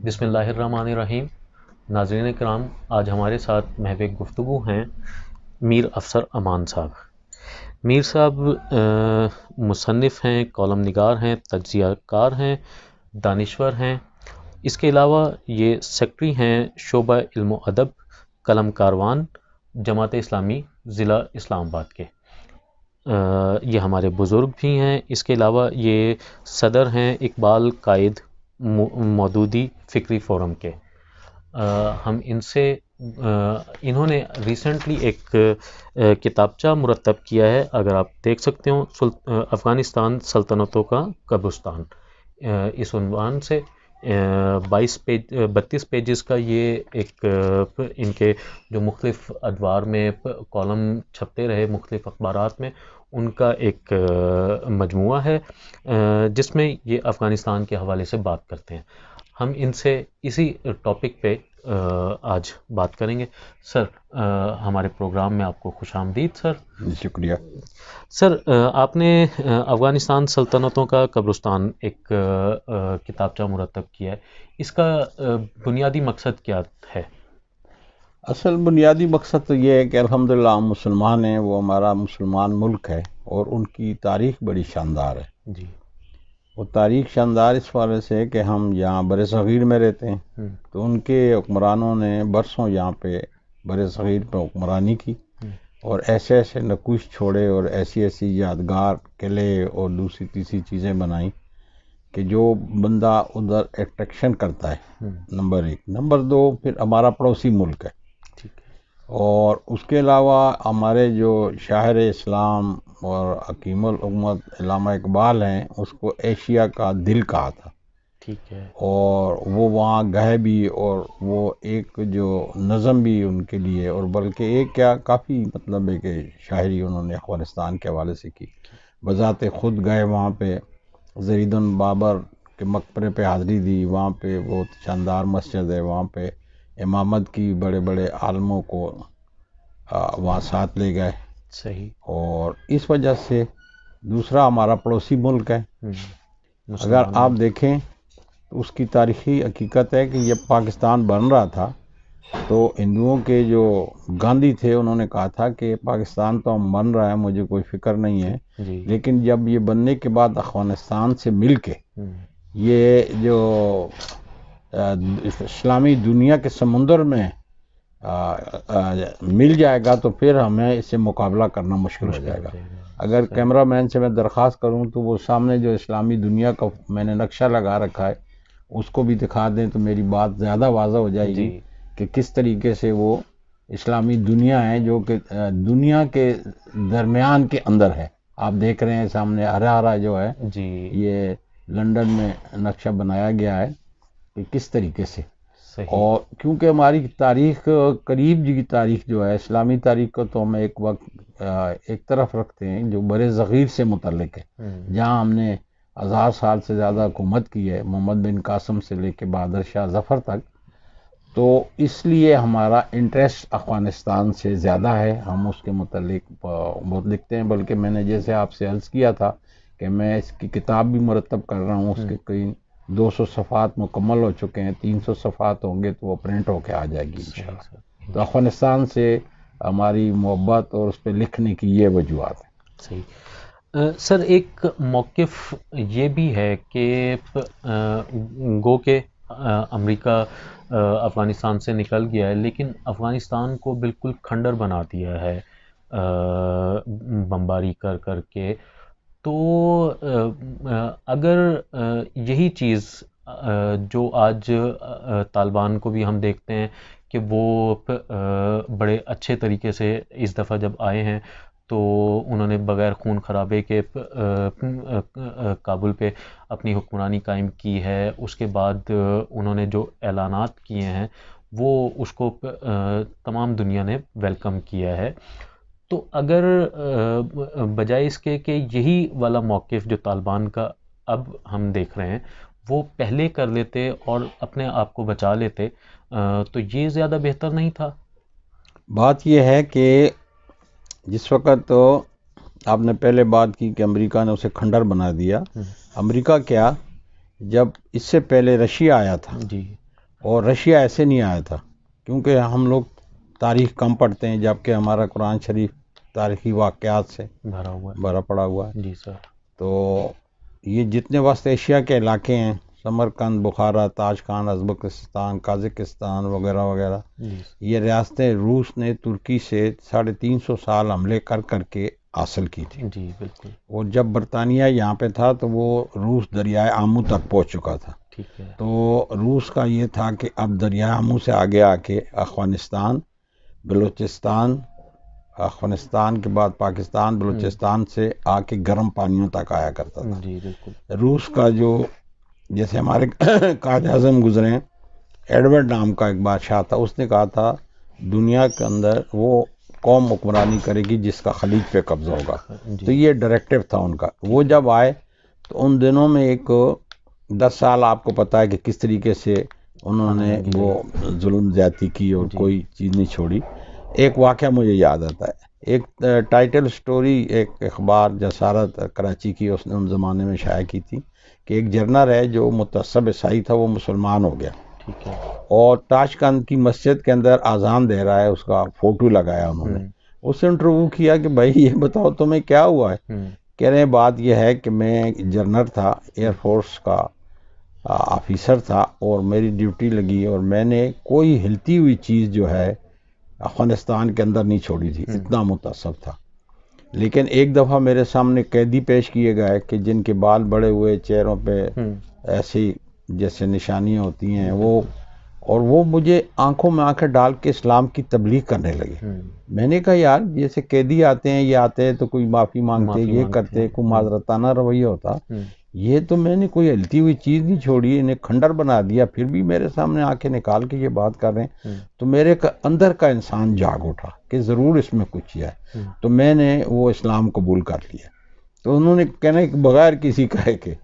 بسم اللہ الرحمن الرحیم۔ ناظرین کرام، آج ہمارے ساتھ محو گفتگو ہیں میر افسر امان صاحب۔ میر صاحب مصنف ہیں، کالم نگار ہیں، تجزیہ کار ہیں، دانشور ہیں۔ اس کے علاوہ یہ سیکرٹری ہیں شعبہ علم و ادب قلم کاروان جماعت اسلامی ضلع اسلام آباد کے۔ یہ ہمارے بزرگ بھی ہیں۔ اس کے علاوہ یہ صدر ہیں اقبال قائد مودودی فکری فورم کے۔ ہم ان سے انہوں نے ریسنٹلی ایک کتابچہ مرتب کیا ہے، اگر آپ دیکھ سکتے ہو، افغانستان سلطنتوں کا قبرستان، اس عنوان سے 32 پیجز کا یہ ایک ان کے جو مختلف ادوار میں کالم چھپتے رہے مختلف اخبارات میں، ان کا ایک مجموعہ ہے جس میں یہ افغانستان کے حوالے سے بات کرتے ہیں۔ ہم ان سے اسی ٹاپک پہ آج بات کریں گے۔ سر، ہمارے پروگرام میں آپ کو خوش آمدید سر۔ شکریہ سر، آپ نے افغانستان سلطنتوں کا قبرستان ایک کتابچہ مرتب کیا ہے، اس کا بنیادی مقصد کیا ہے؟ اصل بنیادی مقصد تو یہ ہے کہ الحمدللہ ہم مسلمان ہیں، وہ ہمارا مسلمان ملک ہے اور ان کی تاریخ بڑی شاندار ہے۔ جی، وہ تاریخ شاندار اس وجہ سے کہ ہم یہاں بر صغیر میں رہتے ہیں، تو ان کے حکمرانوں نے برسوں یہاں پہ بر صغیر پہ حکمرانی کی اور ایسے ایسے نقوش چھوڑے اور ایسی ایسی یادگار قلعے اور دوسری تیسری چیزیں بنائیں کہ جو بندہ ادھر اٹریکشن کرتا ہے، نمبر ایک۔ نمبر دو، پھر ہمارا پڑوسی ملک ہے، اور اس کے علاوہ ہمارے جو شاعر اسلام اور حکیم الامت علامہ اقبال ہیں، اس کو ایشیا کا دل کہا تھا، ٹھیک ہے، اور وہ وہاں گئے بھی، اور وہ ایک جو نظم بھی ان کے لیے، اور بلکہ ایک کیا کافی مطلب ہے کہ شاعری انہوں نے افغانستان کے حوالے سے کی۔ بذات خود گئے وہاں پہ، زید بابر کے مقبرے پہ حاضری دی، وہاں پہ بہت شاندار مسجد ہے، وہاں پہ امامت کی بڑے بڑے عالموں کو وہاں ساتھ لے گئے۔ صحیح۔ اور اس وجہ سے دوسرا ہمارا پڑوسی ملک ہے، اگر آپ دیکھیں تو اس کی تاریخی حقیقت ہے کہ جب پاکستان بن رہا تھا تو ہندوؤں کے جو گاندھی تھے انہوں نے کہا تھا کہ پاکستان تو ہم بن رہا ہے، مجھے کوئی فکر نہیں ہے، لیکن جب یہ بننے کے بعد افغانستان سے مل کے یہ جو اسلامی دنیا کے سمندر میں مل جائے گا تو پھر ہمیں اس سے مقابلہ کرنا مشکل ہو جائے گا۔ اگر کیمرہ مین سے میں درخواست کروں تو وہ سامنے جو اسلامی دنیا کا میں نے نقشہ لگا رکھا ہے اس کو بھی دکھا دیں تو میری بات زیادہ واضح ہو جائے گی کہ کس طریقے سے وہ اسلامی دنیا ہے جو کہ دنیا کے درمیان کے اندر ہے۔ آپ دیکھ رہے ہیں سامنے ہرا ہرا جو ہے، یہ لندن میں نقشہ بنایا گیا ہے کہ کس طریقے سے۔ اور کیونکہ ہماری تاریخ قریب کی تاریخ جو ہے اسلامی تاریخ کو تو ہم ایک وقت ایک طرف رکھتے ہیں جو بر صغیر سے متعلق ہے، جہاں ہم نے 1000 سال سے زیادہ حکومت کی ہے، محمد بن قاسم سے لے کے بہادر شاہ ظفر تک، تو اس لیے ہمارا انٹرسٹ افغانستان سے زیادہ ہے، ہم اس کے متعلق بہت لکھتے ہیں۔ بلکہ میں نے جیسے آپ سے عرض کیا تھا کہ میں اس کی کتاب بھی مرتب کر رہا ہوں، اس کے کئی 200 صفحات مکمل ہو چکے ہیں، 300 صفحات ہوں گے تو وہ پرنٹ ہو کے آ جائے گی انشاءاللہ۔ تو افغانستان سے ہماری محبت اور اس پہ لکھنے کی یہ وجوہات ہیں۔ صحیح۔ سر، ایک موقف یہ بھی ہے کہ گو کہ امریکہ افغانستان سے نکل گیا ہے، لیکن افغانستان کو بالکل کھنڈر بنا دیا ہے بمباری کر کر کے۔ تو اگر یہی چیز جو آج طالبان کو بھی ہم دیکھتے ہیں کہ وہ بڑے اچھے طریقے سے اس دفعہ جب آئے ہیں تو انہوں نے بغیر خون خرابے کے کابل پہ اپنی حکمرانی قائم کی ہے، اس کے بعد انہوں نے جو اعلانات کیے ہیں وہ اس کو تمام دنیا نے ویلکم کیا ہے۔ تو اگر بجائے اس کے کہ یہی والا موقف جو طالبان کا اب ہم دیکھ رہے ہیں وہ پہلے کر لیتے اور اپنے آپ کو بچا لیتے تو یہ زیادہ بہتر نہیں تھا؟ بات یہ ہے کہ جس وقت تو آپ نے پہلے بات کی کہ امریکہ نے اسے کھنڈر بنا دیا، امریکہ کیا، جب اس سے پہلے رشیا آیا تھا، جی، اور رشیا ایسے نہیں آیا تھا، کیونکہ ہم لوگ تاریخ کم پڑھتے ہیں، جبکہ ہمارا قرآن شریف تاریخی واقعات سے بھرا پڑا ہوا ہے۔ جی سر۔ تو یہ جتنے وسط ایشیا کے علاقے ہیں، سمرقند، بخارا، تاشقند، ازبکستان، قازقستان وغیرہ وغیرہ، یہ ریاستیں روس نے ترکی سے 350 سال حملے کر کر کے حاصل کی تھی۔ جی بالکل۔ اور جب برطانیہ یہاں پہ تھا تو وہ روس دریائے آمو تک پہنچ چکا تھا۔ ٹھیک ہے۔ تو روس کا یہ تھا کہ اب دریائے آمو سے آگے آ کے افغانستان، بلوچستان، افغانستان کے بعد پاکستان، بلوچستان سے آ کے گرم پانیوں تک آیا کرتا تھا۔ جی بالکل۔ روس کا جو، جیسے ہمارے قائد اعظم گزرے ہیں، ایڈورڈ نام کا ایک بادشاہ تھا، اس نے کہا تھا دنیا کے اندر وہ قوم حکمرانی کرے گی جس کا خلیج پہ قبضہ ہوگا۔ تو یہ ڈائریکٹیو تھا ان کا۔ وہ جب آئے تو ان دنوں میں ایک 10 سال آپ کو پتہ ہے کہ کس طریقے سے انہوں نے وہ ظلم زیادتی کی اور کوئی چیز نہیں چھوڑی۔ ایک واقعہ مجھے یاد آتا ہے، ایک ٹائٹل سٹوری ایک اخبار جسارت کراچی کی اس نے ان زمانے میں شائع کی تھی کہ ایک جرنل ہے جو متعصب عیسائی تھا، وہ مسلمان ہو گیا، ٹھیک ہے، اور تاشقند کی مسجد کے اندر اذان دے رہا ہے، اس کا فوٹو لگایا انہوں نے۔ اس سے انٹرویو کیا کہ بھائی یہ بتاؤ تمہیں کیا ہوا ہے؟ کہہ رہے ہیں بات یہ ہے کہ میں جرنل تھا، ایئر فورس کا آفیسر تھا، اور میری ڈیوٹی لگی اور میں نے کوئی ہلتی ہوئی چیز جو ہے افغانستان کے اندر نہیں چھوڑی تھی، اتنا متعصب تھا۔ لیکن ایک دفعہ میرے سامنے قیدی پیش کیے گئے کہ جن کے بال بڑے ہوئے، چہروں پہ ایسی جیسے نشانیاں ہوتی ہیں، وہ مجھے آنکھوں میں آنکھیں ڈال کے اسلام کی تبلیغ کرنے لگے۔ میں نے کہا یار جیسے قیدی آتے ہیں، یہ آتے ہیں تو کوئی معافی مانگتے، یہ کرتے، کوئی معذرتانہ رویہ ہوتا، یہ تو میں نے کوئی ہلتی ہوئی چیز نہیں چھوڑی، انہیں کھنڈر بنا دیا، پھر بھی میرے سامنے آنکھیں نکال کے یہ بات کر رہے ہیں۔ تو میرے اندر کا انسان جاگ اٹھا کہ ضرور اس میں کچھ ہے، تو میں نے وہ اسلام قبول کر لیا۔ تو انہوں نے کہنا کہ بغیر کسی کہے کے،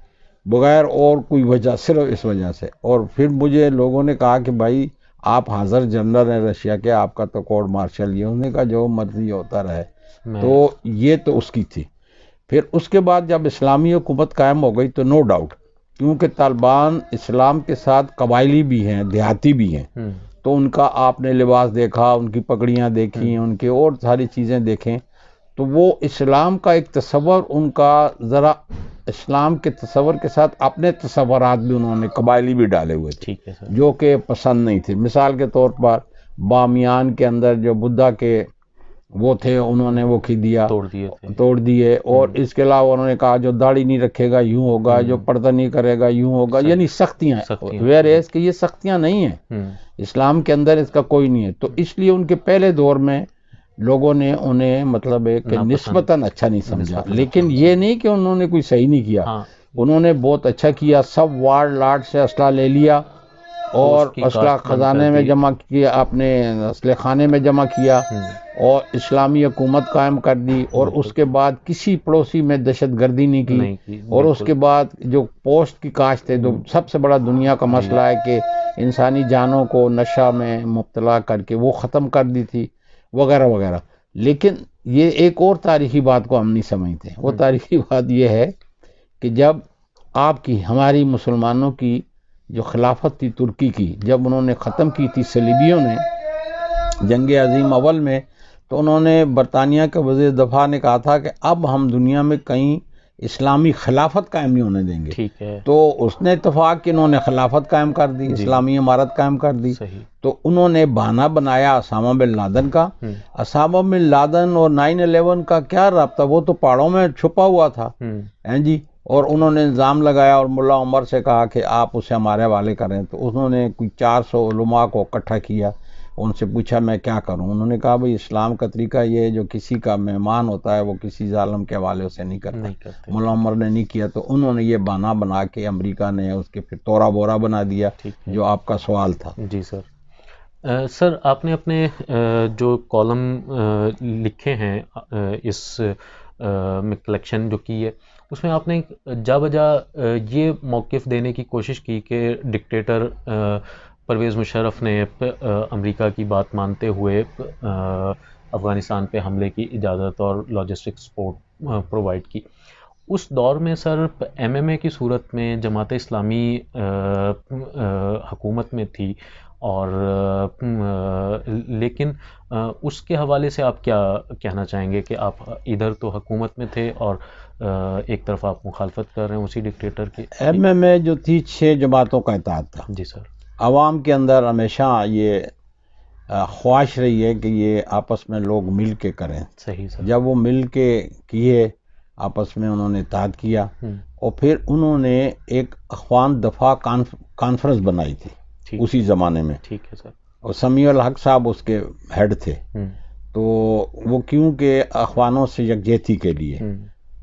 بغیر اور کوئی وجہ، صرف اس وجہ سے۔ اور پھر مجھے لوگوں نے کہا کہ بھائی آپ حاضر جنرل ہیں رشیا کے، آپ کا تو کورٹ مارشل، یہ انہوں نے کہا جو مرضی ہوتا رہے۔ تو یہ تو اس کی تھی۔ پھر اس کے بعد جب اسلامی حکومت قائم ہو گئی تو نو ڈاؤٹ، کیونکہ طالبان اسلام کے ساتھ قبائلی بھی ہیں، دیہاتی بھی ہیں، تو ان کا آپ نے لباس دیکھا، ان کی پگڑیاں دیکھی، ان کے اور ساری چیزیں دیکھیں، تو وہ اسلام کا ایک تصور، ان کا ذرا اسلام کے تصور کے ساتھ اپنے تصورات بھی انہوں نے قبائلی بھی ڈالے ہوئے تھے، جو کہ پسند نہیں تھے۔ مثال کے طور پر بامیان کے اندر جو بدھا کے وہ تھے، انہوں نے وہ کی دیا، توڑ دیے، اور اس کے علاوہ انہوں نے کہا جو داڑھی نہیں رکھے گا یوں ہوگا، جو پردہ نہیں کرے گا یوں ہوگا، یعنی سختیاں، ویئر ایز کہ یہ سختیاں نہیں ہیں اسلام کے اندر، اس کا کوئی نہیں ہے۔ تو اس لیے ان کے پہلے دور میں لوگوں نے انہیں مطلب ایک نسبتاً اچھا نہیں سمجھا، لیکن یہ نہیں کہ انہوں نے کوئی صحیح نہیں کیا، انہوں نے بہت اچھا کیا۔ سب وارڈ لاٹ سے اسلحہ لے لیا اور اسلحہ خزانے میں جمع کیا، اپنے اسلحہ خانے میں جمع کیا، اور اسلامی حکومت قائم کر دی، اور اس کے بعد کسی پڑوسی میں دہشت گردی نہیں کی، اور اس کے بعد جو پوسٹ کی کاشت ہے، جو سب سے بڑا دنیا کا مسئلہ ہے کہ انسانی جانوں کو نشہ میں مبتلا کر کے وہ ختم کر دی تھی، وغیرہ وغیرہ۔ لیکن یہ ایک اور تاریخی بات کو ہم نہیں سمجھتے، وہ تاریخی بات یہ ہے کہ جب آپ کی، ہماری مسلمانوں کی جو خلافت تھی ترکی کی، جب انہوں نے ختم کی تھی صلیبیوں نے جنگ عظیم اول میں، تو انہوں نے برطانیہ کے وزیر دفاع نے کہا تھا کہ اب ہم دنیا میں کہیں اسلامی خلافت قائم نہیں ہونے دیں گے، تو اس نے اتفاق کہ انہوں نے خلافت قائم کر دی، اسلامی امارت قائم کر دی۔ تو انہوں نے بہانہ بنایا اسامہ بن لادن کا۔ اسامہ بن لادن اور 9/11 کا کیا رابطہ؟ وہ تو پہاڑوں میں چھپا ہوا تھا، جی، اور انہوں نے الزام لگایا اور ملا عمر سے کہا کہ آپ اسے ہمارے حوالے کریں، تو انہوں نے کوئی 400 علماء کو اکٹھا کیا، ان سے پوچھا میں کیا کروں؟ انہوں نے کہا بھئی اسلام کا طریقہ یہ ہے جو کسی کا مہمان ہوتا ہے وہ کسی ظالم کے حوالے اسے نہیں کرتا۔ مولا عمر نے نہیں کیا، تو انہوں نے یہ بہانہ بنا کے امریکہ نے اس کے پھر تورا بورا بنا دیا، جو آپ کا سوال تھا۔ جی سر۔ سر آپ نے اپنے جو کالم لکھے ہیں اس میں کلیکشن جو کی ہے، اس میں آپ نے جا بجا یہ موقف دینے کی کوشش کی کہ ڈکٹیٹر پرویز مشرف نے امریکہ کی بات مانتے ہوئے افغانستان پہ حملے کی اجازت اور لاجسٹک سپورٹ پرووائڈ کی۔ اس دور میں سر ایم ایم اے کی صورت میں جماعت اسلامی حکومت میں تھی، اور لیکن اس کے حوالے سے آپ کیا کہنا چاہیں گے کہ آپ ادھر تو حکومت میں تھے اور ایک طرف آپ مخالفت کر رہے ہیں اسی ڈکٹیٹر کی؟ ایم ایم اے جو تھی 6 جماعتوں کا اتحاد تھا. جی سر. عوام کے اندر ہمیشہ یہ خواہش رہی ہے کہ یہ آپس میں لوگ مل کے کریں. صحیح سر. جب وہ مل کے کیے، آپس میں انہوں نے اتحاد کیا، اور پھر انہوں نے ایک اخوان دفاع کانفرنس بنائی تھی اسی زمانے میں. ٹھیک ہے سر. اور سمیع الحق صاحب اس کے ہیڈ تھے. تو وہ کیونکہ اخوانوں سے یکجہتی کے لیے،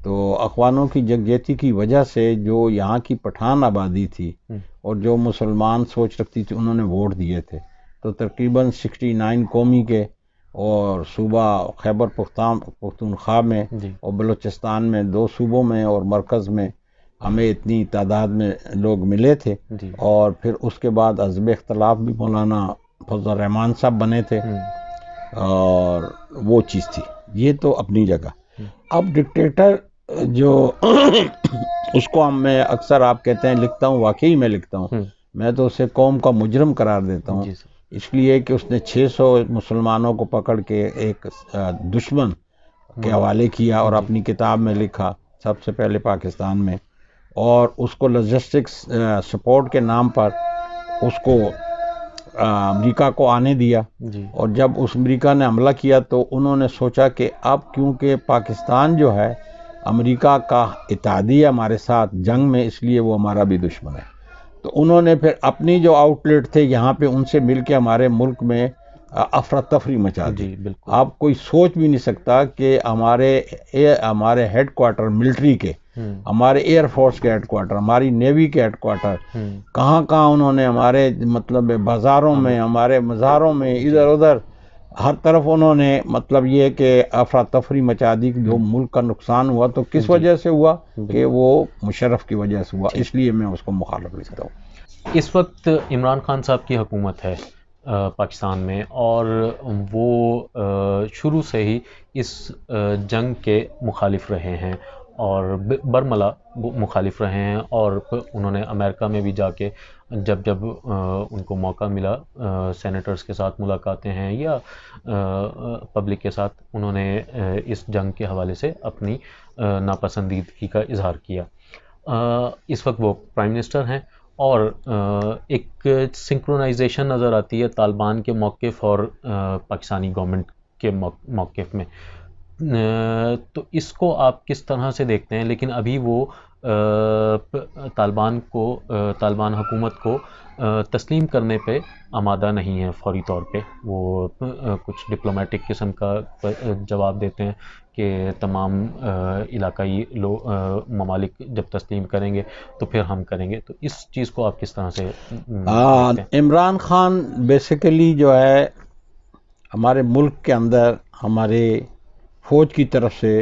تو اخوانوں کی یکجہتی کی وجہ سے جو یہاں کی پٹھان آبادی تھی اور جو مسلمان سوچ رکھتی تھی انہوں نے ووٹ دیے تھے. تو تقریباً 69 قومی کے اور صوبہ خیبر پختونخوا میں اور بلوچستان میں 2 صوبوں میں اور مرکز میں ہمیں اتنی تعداد میں لوگ ملے تھے. اور پھر اس کے بعد حزب اختلاف بھی مولانا فضل الرحمان صاحب بنے تھے، اور وہ چیز تھی. یہ تو اپنی جگہ. اب ڈکٹیٹر جو اس کو میں اکثر آپ کہتے ہیں لکھتا ہوں، واقعی میں لکھتا ہوں، میں تو اسے قوم کا مجرم قرار دیتا ہوں، اس لیے کہ اس نے 600 مسلمانوں کو پکڑ کے ایک دشمن کے حوالے کیا اور اپنی کتاب میں لکھا سب سے پہلے پاکستان میں، اور اس کو لاجسٹکس سپورٹ کے نام پر اس کو امریکہ کو آنے دیا. اور جب اس امریکہ نے حملہ کیا تو انہوں نے سوچا کہ اب کیونکہ پاکستان جو ہے امریکہ کا اتحادی ہے ہمارے ساتھ جنگ میں، اس لیے وہ ہمارا بھی دشمن ہے. تو انہوں نے پھر اپنی جو آؤٹ لیٹ تھے یہاں پہ ان سے مل کے ہمارے ملک میں افراتفری مچا دی. آپ کوئی سوچ بھی نہیں سکتا کہ ہمارے ہیڈ کوارٹر ملٹری کے، ہمارے ایئر فورس کے ہیڈ کوارٹر، ہماری نیوی کے ہیڈ کوارٹر کہاں انہوں نے ہمارے مطلب بازاروں میں، ہمارے مزاروں میں، ادھر ادھر ہر طرف انہوں نے مطلب یہ کہ افراتفری مچا دی. جو ملک کا نقصان ہوا تو کس وجہ سے ہوا؟ کہ وہ مشرف کی وجہ سے ہوا. اس لیے میں اس کو مخالف لکھتا ہوں. اس وقت عمران خان صاحب کی حکومت ہے پاکستان میں، اور وہ شروع سے ہی اس جنگ کے مخالف رہے ہیں اور برملا مخالف رہے ہیں، اور انہوں نے امریکہ میں بھی جا کے جب ان کو موقع ملا سینیٹرز کے ساتھ ملاقاتیں ہیں یا پبلک کے ساتھ، انہوں نے اس جنگ کے حوالے سے اپنی ناپسندیدگی کا اظہار کیا. اس وقت وہ پرائم منسٹر ہیں، اور ایک سنکرونائزیشن نظر آتی ہے طالبان کے موقف اور پاکستانی گورنمنٹ کے موقف میں. تو اس کو آپ کس طرح سے دیکھتے ہیں؟ لیکن ابھی وہ طالبان حکومت کو تسلیم کرنے پہ آمادہ نہیں ہے فوری طور پہ. وہ کچھ ڈپلومیٹک قسم کا جواب دیتے ہیں کہ تمام علاقائی ممالک جب تسلیم کریں گے تو پھر ہم کریں گے. تو اس چیز کو آپ کس طرح سے دیکھتے ہیں؟ عمران خان بیسیکلی جو ہے ہمارے ملک کے اندر ہمارے فوج کی طرف سے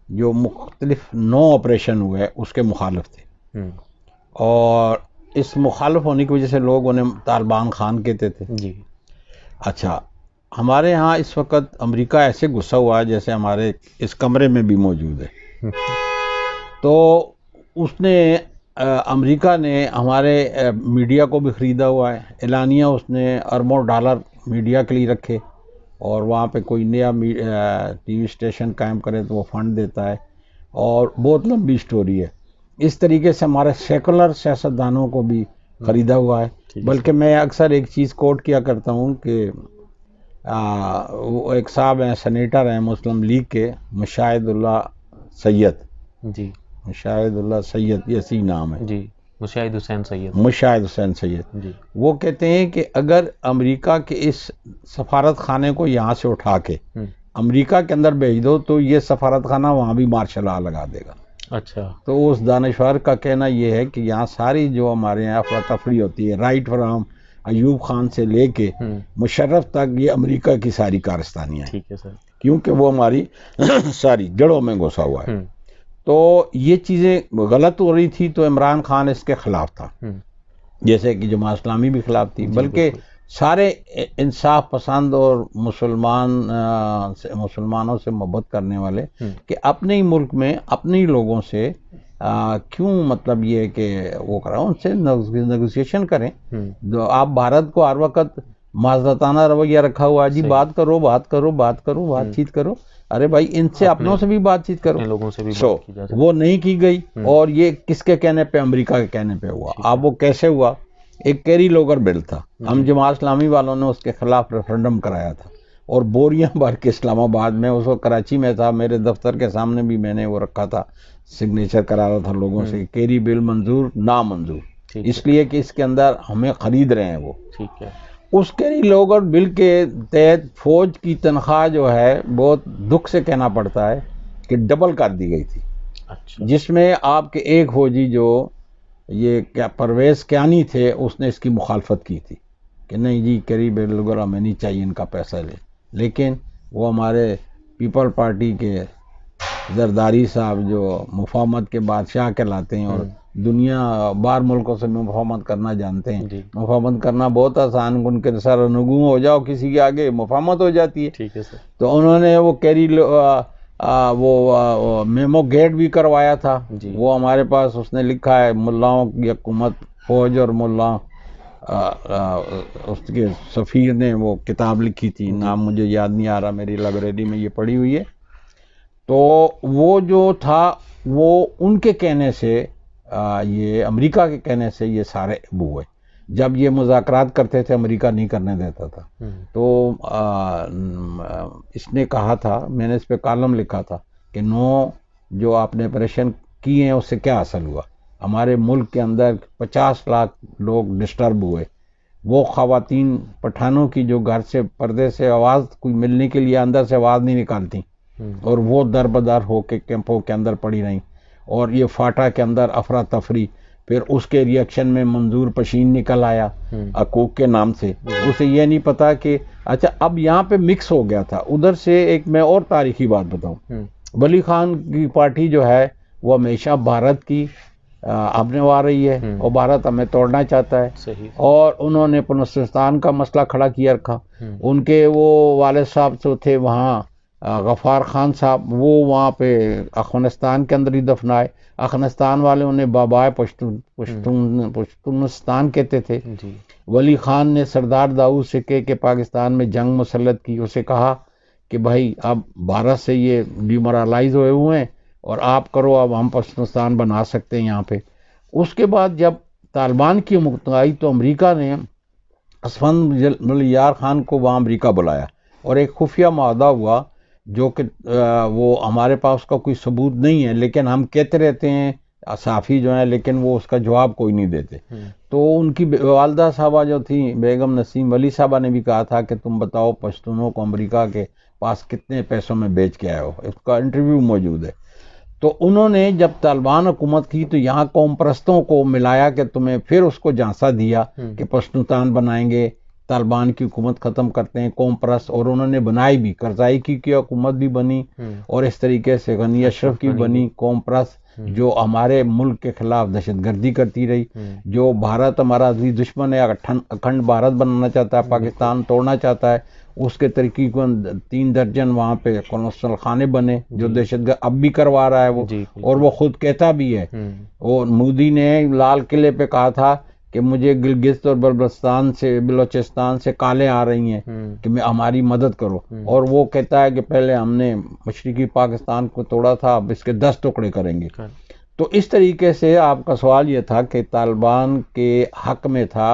جو مختلف آپریشن ہوئے اس کے مخالف تھے، اور اس مخالف ہونے کی وجہ سے لوگ انہیں طالبان خان کہتے تھے. جی. اچھا، ہمارے ہاں اس وقت امریکہ ایسے گھسا ہوا ہے جیسے ہمارے اس کمرے میں بھی موجود ہے. تو اس نے امریکہ نے ہمارے میڈیا کو بھی خریدا ہوا ہے. اعلانیہ اس نے اربوں ڈالر میڈیا کے لیے رکھے، اور وہاں پہ کوئی نیا ٹی وی اسٹیشن قائم کرے تو وہ فنڈ دیتا ہے، اور بہت لمبی سٹوری ہے. اس طریقے سے ہمارے سیکولر سیاستدانوں کو بھی خریدا ہوا ہے. بلکہ میں اکثر ایک چیز کوٹ کیا کرتا ہوں کہ وہ ایک صاحب ہیں، سینیٹر ہیں مسلم لیگ کے، مشاہد اللہ سید. جی. مشاہد اللہ سید، یہ اسی نام ہے. جی. مشاہد حسین سید. مشاہد حسین سید. جی. وہ کہتے ہیں کہ اگر امریکہ کے اس سفارت خانے کو یہاں سے اٹھا کے امریکہ کے اندر بھیج دو تو یہ سفارت خانہ وہاں بھی مارشل لا لگا دے گا. اچھا. تو اس دانشور کا کہنا یہ ہے کہ یہاں ساری جو ہمارے یہاں افراتفری ہوتی ہے، رائٹ فرام ایوب خان سے لے کے مشرف تک، یہ امریکہ کی ساری کارستانیاں ہیں. ٹھیک ہے سر. کیونکہ وہ ہماری ساری جڑوں میں گھسا ہوا ہے. تو یہ چیزیں غلط ہو رہی تھی تو عمران خان اس کے خلاف تھا، جیسے کہ جماعت اسلامی بھی خلاف تھی. بلکہ سارے انصاف پسند اور مسلمانوں سے محبت کرنے والے کہ اپنے ہی ملک میں اپنے ہی لوگوں سے کیوں مطلب یہ کہ وہ کریں، ان سے نیگوسیشن کریں. آپ بھارت کو ہر وقت معذرتانہ رویہ رکھا ہوا جی بات کرو بات چیت کرو. ارے بھائی ان سے اپنوں سے بھی بات چیت کرو. لوگوں سے بھی وہ نہیں کی گئی، اور یہ کس کے کہنے پہ؟ امریکہ کے کہنے پہ ہوا. اب وہ کیسے ہوا؟ ایک کیری لوگر بل تھا، ہم جماعت اسلامی والوں نے اس کے خلاف ریفرنڈم کرایا تھا، اور بوریاں بھر کے اسلام آباد میں، اس وقت کراچی میں تھا، میرے دفتر کے سامنے بھی میں نے وہ رکھا تھا، سگنیچر کرا رہا تھا لوگوں سے، کیری بل منظور نامنظور، اس لیے کہ اس کے اندر ہمیں خرید رہے ہیں وہ. ٹھیک ہے. اس کیری لوگر بل کے تحت فوج کی تنخواہ جو ہے بہت دکھ سے کہنا پڑتا ہے کہ ڈبل کر دی گئی تھی. جس میں آپ کے ایک فوجی جو یہ کیا پرویز کیانی تھے، اس نے اس کی مخالفت کی تھی کہ نہیں جی کیری بل لوگر ہمیں نہیں چاہیے ان کا پیسہ لے. لیکن وہ ہمارے پیپل پارٹی کے زرداری صاحب جو مفاہمت کے بادشاہ کہلاتے ہیں اور دنیا باہر ملکوں سے مفاہمت کرنا جانتے ہیں. مفاہمت کرنا بہت آسان، ان کے سر نگوں ہو جاؤ کسی کے آگے مفاہمت ہو جاتی ہے. ٹھیک ہے سر. تو انہوں نے وہ کیری وہ میمو گیٹ بھی کروایا تھا. وہ ہمارے پاس اس نے لکھا ہے، ملاؤں کی حکومت، فوج اور ملاؤں، اس کے سفیر نے وہ کتاب لکھی تھی، نام مجھے یاد نہیں آ رہا، میری لائبریری میں یہ پڑھی ہوئی ہے. تو وہ جو تھا وہ ان کے کہنے سے، یہ امریکہ کے کہنے سے یہ سارے ہوئے. جب یہ مذاکرات کرتے تھے امریکہ نہیں کرنے دیتا تھا. تو اس نے کہا تھا، میں نے اس پہ کالم لکھا تھا کہ جو آپ نے آپریشن کیے ہیں اس سے کیا حاصل ہوا. ہمارے ملک کے اندر 50 لاکھ لوگ ڈسٹرب ہوئے. وہ خواتین پٹھانوں کی جو گھر سے پردے سے آواز کوئی ملنے کے لیے اندر سے آواز نہیں نکالتی، اور وہ در بدر ہو کے کیمپوں کے اندر پڑی رہیں، اور یہ فاٹا کے اندر افراتفری. پھر اس کے ریئیکشن میں منظور پشین نکل آیا حقوق کے نام سے. اسے یہ نہیں پتا کہ اچھا اب یہاں پہ مکس ہو گیا تھا. ادھر سے ایک میں اور تاریخی بات بتاؤں، ولی خان کی پارٹی جو ہے وہ ہمیشہ بھارت کی ابنوا رہی ہے، اور بھارت ہمیں توڑنا چاہتا ہے. اور انہوں نے بلوچستان کا مسئلہ کھڑا کیا رکھا. ان کے وہ والد صاحب جو تھے وہاں غفار خان صاحب، وہ وہاں پہ افغانستان کے اندر ہی دفنائے. افغانستان والے انہیں بابائے پشتونستان کہتے تھے. ولی خان نے سردار داؤد سے کہہ کے پاکستان میں جنگ مسلط کی. اسے کہا کہ بھائی اب بھارت سے یہ ڈیمورالائز ہوئے ہیں اور آپ کرو، اب ہم پشتونستان بنا سکتے ہیں یہاں پہ. اس کے بعد جب طالبان کی حکومت آئی تو امریکہ نے اسفند یار خان کو وہاں امریکہ بلایا، اور ایک خفیہ معاہدہ ہوا جو کہ وہ ہمارے پاس کا کوئی ثبوت نہیں ہے، لیکن ہم کہتے رہتے ہیں صحافی جو ہیں، لیکن وہ اس کا جواب کوئی نہیں دیتے. تو ان کی والدہ صاحبہ جو تھیں بیگم نسیم ولی صاحبہ نے بھی کہا تھا کہ تم بتاؤ پشتونوں کو امریکہ کے پاس کتنے پیسوں میں بیچ کے آئے ہو. اس کا انٹرویو موجود ہے. تو انہوں نے جب طالبان حکومت کی تو یہاں قوم پرستوں کو ملایا کہ تمہیں، پھر اس کو جھانسا دیا کہ پشتونستان بنائیں گے، طالبان کی حکومت ختم کرتے ہیں، قوم پرست. اور انہوں نے بنائی بھی، کرزائی کی حکومت بھی بنی، اور اس طریقے سے غنی اشرف کی بنی قوم پرست، جو ہمارے ملک کے خلاف دہشت گردی کرتی رہی. جو بھارت ہمارا عزیز دشمن ہے، اکھنڈ بھارت بنانا چاہتا ہے، پاکستان توڑنا چاہتا ہے، اس کے طریقے کو 3 درجن وہاں پہ قونصل خانے بنے جو دہشت گرد اب بھی کروا رہا ہے وہ. اور وہ خود کہتا بھی ہے. وہ مودی نے لال قلعے پہ کہا تھا کہ مجھے گلگت اور بلوچستان سے کالیں آ رہی ہیں کہ ہماری مدد کرو. اور وہ کہتا ہے کہ پہلے ہم نے مشرقی پاکستان کو توڑا تھا، اب اس کے 10 ٹکڑے کریں گے. تو اس طریقے سے آپ کا سوال یہ تھا کہ طالبان کے حق میں تھا،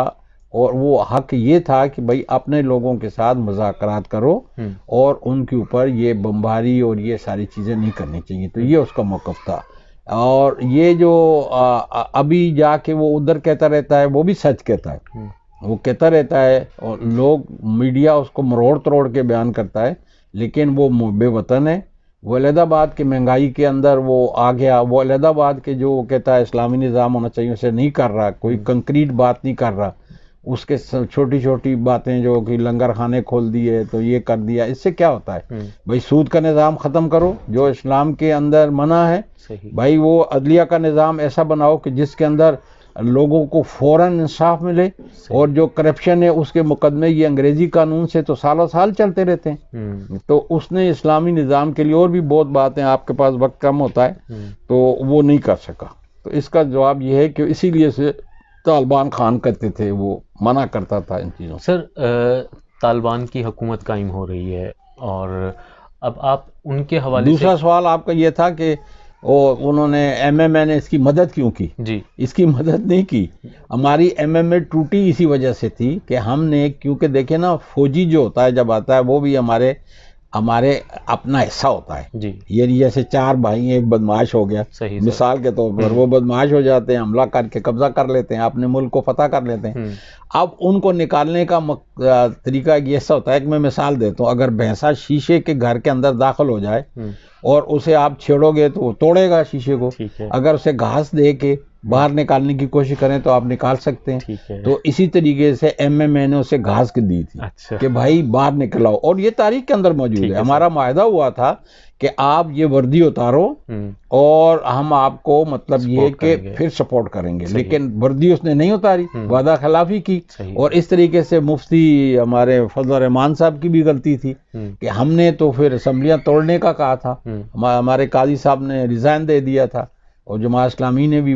اور وہ حق یہ تھا کہ بھئی اپنے لوگوں کے ساتھ مذاکرات کرو، اور ان کے اوپر یہ بمباری اور یہ ساری چیزیں نہیں کرنی چاہیے. تو یہ اس کا موقف تھا. اور یہ جو ابھی جا کے وہ ادھر کہتا رہتا ہے، وہ بھی سچ کہتا ہے. وہ کہتا رہتا ہے، اور لوگ میڈیا اس کو مروڑ تروڑ کے بیان کرتا ہے، لیکن وہ بے وطن ہے. وہ الیحد آباد کی مہنگائی کے اندر وہ آ گیا. وہ الیحد آباد کے جو وہ کہتا ہے اسلامی نظام ہونا چاہیے، اسے نہیں کر رہا، کوئی کنکریٹ بات نہیں کر رہا. اس کے چھوٹی چھوٹی باتیں جو کہ لنگر خانے کھول دیے تو یہ کر دیا، اس سے کیا ہوتا ہے؟ بھائی سود کا نظام ختم کرو جو اسلام کے اندر منع ہے. بھائی وہ عدلیہ کا نظام ایسا بناؤ کہ جس کے اندر لوگوں کو فوراً انصاف ملے، اور جو کرپشن ہے اس کے مقدمے یہ انگریزی قانون سے تو سالوں سال چلتے رہتے ہیں، تو اس نے اسلامی نظام کے لیے اور بھی بہت باتیں، آپ کے پاس وقت کم ہوتا ہے تو وہ نہیں کر سکا. تو اس کا جواب یہ ہے کہ اسی لیے سے طالبان خان کہتے تھے، وہ منع کرتا تھا ان چیزوں سے. سر طالبان کی حکومت قائم ہو رہی ہے، اور اب آپ ان کے حوالے سے دوسرا سوال آپ کا یہ تھا کہ انہوں نے ایم ایم اے نے اس کی مدد کیوں کی؟ جی اس کی مدد نہیں کی. ہماری ایم ایم اے ٹوٹی اسی وجہ سے تھی کہ ہم نے، کیونکہ دیکھیں نا، فوجی جو ہوتا ہے جب آتا ہے وہ بھی ہمارے اپنا حصہ ہوتا ہے. جی یعنی جیسے 4 بھائی ہیں، ایک بدمعاش ہو گیا صحیح سر. مثال کے طور پر، وہ بدمعاش ہو جاتے ہیں، حملہ کر کے قبضہ کر لیتے ہیں، اپنے ملک کو فتح کر لیتے ہیں. اب ان کو نکالنے کا طریقہ یہ ایسا ہوتا ہے کہ میں مثال دیتا ہوں، اگر بھینسا شیشے کے گھر کے اندر داخل ہو جائے اور اسے آپ چھیڑو گے تو وہ توڑے گا شیشے کو. ٹھیک ہے. اگر اسے گھاس دے کے باہر نکالنے کی کوشش کریں تو آپ نکال سکتے ہیں. ٹھیک ہے. تو اسی طریقے سے ایم ایم اے نے اسے گھاس کی دی تھی اچھا کہ بھائی باہر نکل آؤ، اور یہ تاریخ کے اندر موجود ہے. ہمارا معاہدہ ہوا تھا کہ آپ یہ وردی اتارو اور ہم آپ کو مطلب یہ کہ پھر سپورٹ کریں گے، لیکن وردی اس نے نہیں اتاری، وعدہ خلافی کی. اور اس طریقے سے مفتی ہمارے فضل الرحمان صاحب کی بھی غلطی تھی کہ ہم نے تو پھر اسمبلیاں توڑنے کا کہا تھا. ہمارے قاضی صاحب نے ریزائن دے دیا تھا، اور جماعت اسلامی نے بھی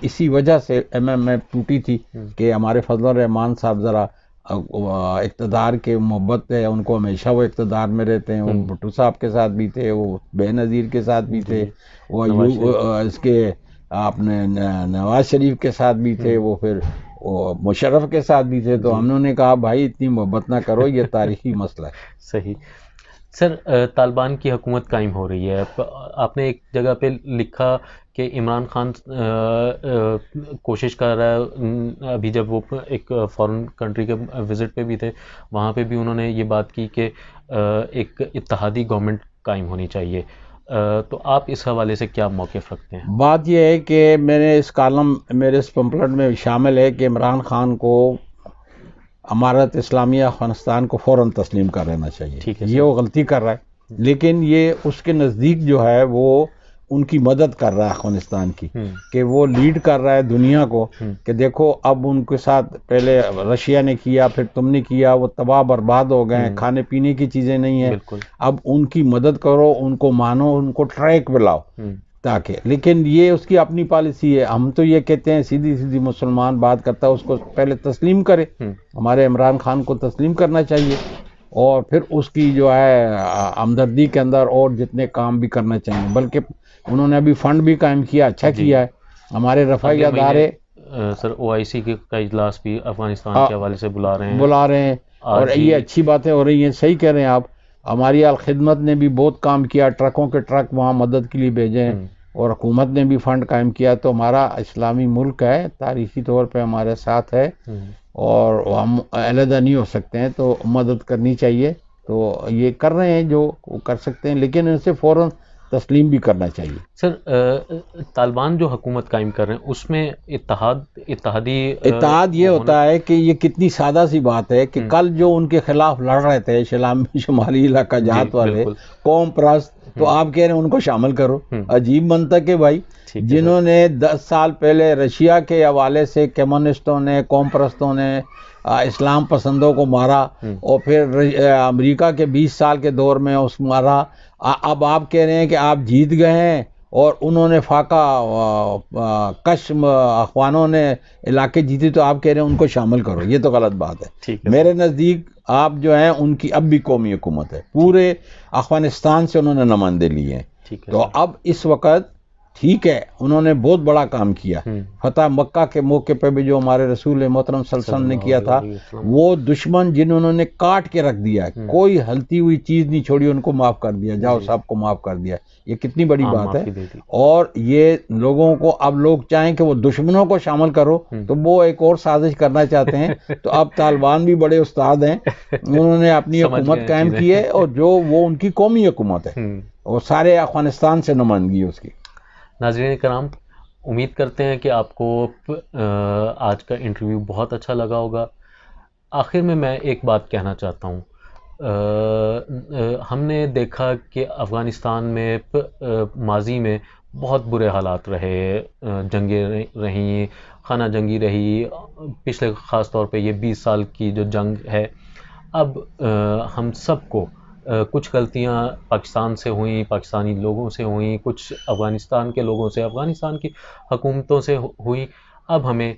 اسی وجہ سے ایم ایم اے ٹوٹی تھی کہ ہمارے فضل الرحمان صاحب ذرا اقتدار کے محبت ہے ان کو، ہمیشہ وہ اقتدار میں رہتے ہیں. وہ بھٹو صاحب کے ساتھ بھی تھے، وہ بے نظیر کے ساتھ بھی تھے، وہ اس کے اپنے نواز شریف کے ساتھ بھی تھے، وہ پھر مشرف کے ساتھ بھی تھے. تو ہم نے کہا بھائی اتنی محبت نہ کرو، یہ تاریخی مسئلہ ہے. صحیح. سر طالبان کی حکومت قائم ہو رہی ہے، آپ نے ایک جگہ پہ لکھا کہ عمران خان کوشش کر رہا ہے، ابھی جب وہ ایک فارن کنٹری کے وزٹ پہ بھی تھے وہاں پہ بھی انہوں نے یہ بات کی کہ ایک اتحادی گورنمنٹ قائم ہونی چاہیے. تو آپ اس حوالے سے کیا موقف رکھتے ہیں؟ بات یہ ہے کہ میں نے اس کالم میرے اس پمفلٹ میں شامل ہے کہ عمران خان کو امارت اسلامیہ افغانستان کو فوراً تسلیم کر لینا چاہیے. یہ وہ غلطی کر رہا ہے، لیکن یہ اس کے نزدیک جو ہے وہ ان کی مدد کر رہا ہے افغانستان کی، کہ وہ لیڈ کر رہا ہے دنیا کو کہ دیکھو اب ان کے ساتھ پہلے رشیا نے کیا، پھر تم نے کیا، وہ تباہ برباد ہو گئے، کھانے پینے کی چیزیں نہیں ہیں، اب ان کی مدد کرو، ان کو مانو، ان کو ٹریک پہ لاؤ تاکہ. لیکن یہ اس کی اپنی پالیسی ہے. ہم تو یہ کہتے ہیں سیدھی سیدھی مسلمان بات کرتا ہے اس کو پہلے تسلیم کرے. ہمارے عمران خان کو تسلیم کرنا چاہیے، اور پھر اس کی جو ہے ہمدردی کے اندر اور جتنے کام بھی کرنا چاہیے. بلکہ انہوں نے ابھی فنڈ بھی قائم کیا، اچھا کیا ہے. ہمارے رفائی ادارے سر OIC کا اجلاس بھی افغانستان کے حوالے سے بلا رہے ہیں، اور یہ اچھی باتیں ہو رہی ہیں. صحیح کہہ رہے ہیں آپ. ہماری الخدمت نے بھی بہت کام کیا، ٹرکوں کے ٹرک وہاں مدد کے لیے بھیجے ہیں، اور حکومت نے بھی فنڈ قائم کیا. تو ہمارا اسلامی ملک ہے، تاریخی طور پہ ہمارے ساتھ ہے، اور ہم علیحدہ نہیں ہو سکتے ہیں، تو مدد کرنی چاہیے. تو یہ کر رہے ہیں جو کر سکتے ہیں، لیکن ان سے فوراً تسلیم بھی کرنا چاہیے. سر طالبان جو حکومت قائم کر رہے ہیں اس میں اتحاد یہ ہوتا ہے کہ یہ کتنی سادہ سی بات ہے کہ کل جو ان کے خلاف لڑ رہے تھے شمالی علاقہ جات والے قوم پرست، تو آپ کہہ رہے ہیں ان کو شامل کرو. عجیب منطق ہے بھائی. جنہوں نے 10 سال پہلے رشیا کے حوالے سے کمیونسٹوں نے، قوم پرستوں نے اسلام پسندوں کو مارا، اور پھر امریکہ کے 20 سال کے دور میں اس مارا. اب آپ کہہ رہے ہیں کہ آپ جیت گئے ہیں، اور انہوں نے فاقہ کشم اخوانوں نے علاقے جیتے، تو آپ کہہ رہے ہیں ان کو شامل کرو. یہ تو غلط بات ہے. میرے نزدیک آپ جو ہیں ان کی اب بھی قومی حکومت ہے، پورے افغانستان سے انہوں نے نمائندے لیے ہیں. تو اب اس وقت ٹھیک ہے، انہوں نے بہت بڑا کام کیا. فتح مکہ کے موقع پہ بھی جو ہمارے رسول محترم صلی اللہ علیہ وسلم نے کیا تھا، وہ دشمن جنہوں نے کاٹ کے رکھ دیا، کوئی ہلتی ہوئی چیز نہیں چھوڑی، ان کو معاف کر دیا، جاؤ صاحب کو معاف کر دیا. یہ کتنی بڑی بات ہے. اور یہ لوگوں کو اب لوگ چاہیں کہ وہ دشمنوں کو شامل کرو، تو وہ ایک اور سازش کرنا چاہتے ہیں. تو اب طالبان بھی بڑے استاد ہیں، انہوں نے اپنی حکومت قائم کی ہے، اور جو وہ ان کی قومی حکومت ہے، اور سارے افغانستان سے نمائندگی ہے اس کی. ناظرین کرام، امید کرتے ہیں کہ آپ کو آج کا انٹرویو بہت اچھا لگا ہوگا. آخر میں ایک بات کہنا چاہتا ہوں. ہم نے دیکھا کہ افغانستان میں ماضی میں بہت برے حالات رہے، جنگیں رہیں، خانہ جنگی رہی، پچھلے خاص طور پہ یہ 20 سال کی جو جنگ ہے. اب ہم سب کو کچھ غلطیاں پاکستان سے ہوئیں، پاکستانی لوگوں سے ہوئیں، کچھ افغانستان کے لوگوں سے، افغانستان کی حکومتوں سے ہوئیں. اب ہمیں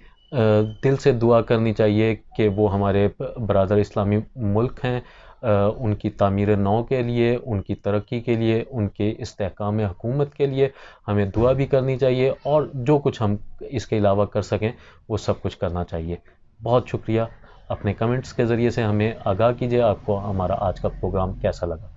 دل سے دعا کرنی چاہیے کہ وہ ہمارے برادر اسلامی ملک ہیں، ان کی تعمیر نو کے لیے، ان کی ترقی کے لیے، ان کے استحکام حکومت کے لیے ہمیں دعا بھی کرنی چاہیے، اور جو کچھ ہم اس کے علاوہ کر سکیں وہ سب کچھ کرنا چاہیے. بہت شکریہ. اپنے کمنٹس کے ذریعے سے ہمیں آگاہ کیجیے آپ کو ہمارا آج کا پروگرام کیسا لگا.